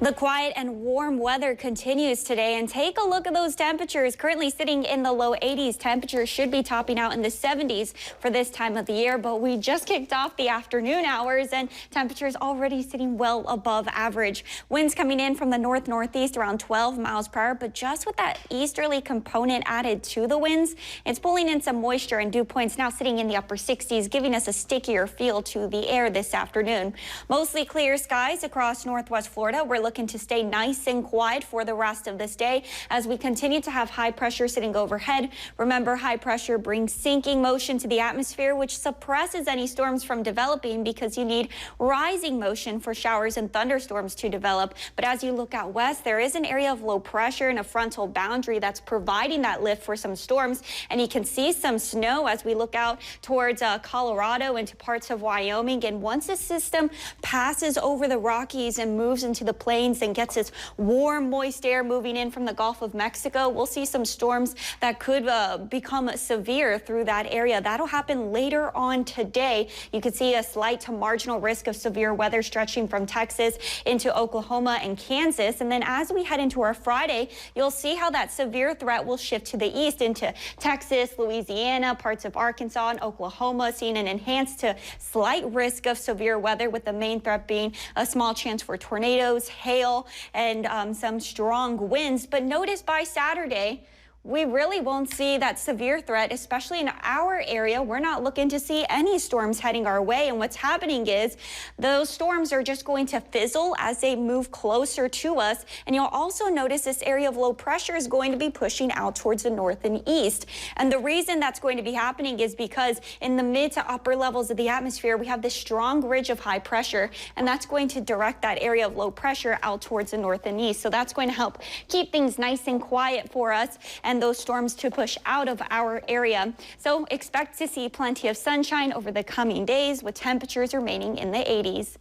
The quiet and warm weather continues today, and take a look at those temperatures. Currently sitting in the low 80s. Temperatures should be topping out in the 70s for this time of the year, but we just kicked off the afternoon hours and temperatures already sitting well above average. Winds coming in from the northeast around 12 miles per hour, but just with that easterly component added to the winds, it's pulling in some moisture, and dew points now sitting in the upper 60s, giving us a stickier feel to the air this afternoon. Mostly clear skies across northwest Florida. We're looking to stay nice and quiet for the rest of this day as we continue to have high pressure sitting overhead. Remember, high pressure brings sinking motion to the atmosphere, which suppresses any storms from developing because you need rising motion for showers and thunderstorms to develop. But as you look out west, there is an area of low pressure and a frontal boundary that's providing that lift for some storms, and you can see some snow as we look out towards Colorado into parts of Wyoming. And once the system passes over the Rockies and moves into the plains and gets its warm, moist air moving in from the Gulf of Mexico, we'll see some storms that could become severe through that area. That'll happen later on today. You could see a slight to marginal risk of severe weather stretching from Texas into Oklahoma and Kansas. And then as we head into our Friday, you'll see how that severe threat will shift to the east into Texas, Louisiana, parts of Arkansas and Oklahoma, seeing an enhanced to slight risk of severe weather, with the main threat being a small chance for tornadoes, hail, and some strong winds. But notice by Saturday, we really won't see that severe threat, especially in our area. We're not looking to see any storms heading our way. And what's happening is those storms are just going to fizzle as they move closer to us. And you'll also notice this area of low pressure is going to be pushing out towards the north and east. And the reason that's going to be happening is because in the mid to upper levels of the atmosphere, we have this strong ridge of high pressure, and that's going to direct that area of low pressure out towards the north and east. So that's going to help keep things nice and quiet for us, and those storms to push out of our area. So expect to see plenty of sunshine over the coming days, with temperatures remaining in the 80s.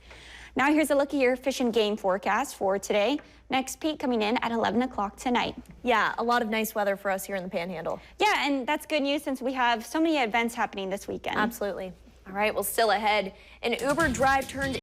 Now here's a look at your fish and game forecast for today. Next peak coming in at 11 o'clock tonight. Yeah, a lot of nice weather for us here in the Panhandle. Yeah, and that's good news since we have so many events happening this weekend. Absolutely. All right, well, still ahead, an Uber drive turned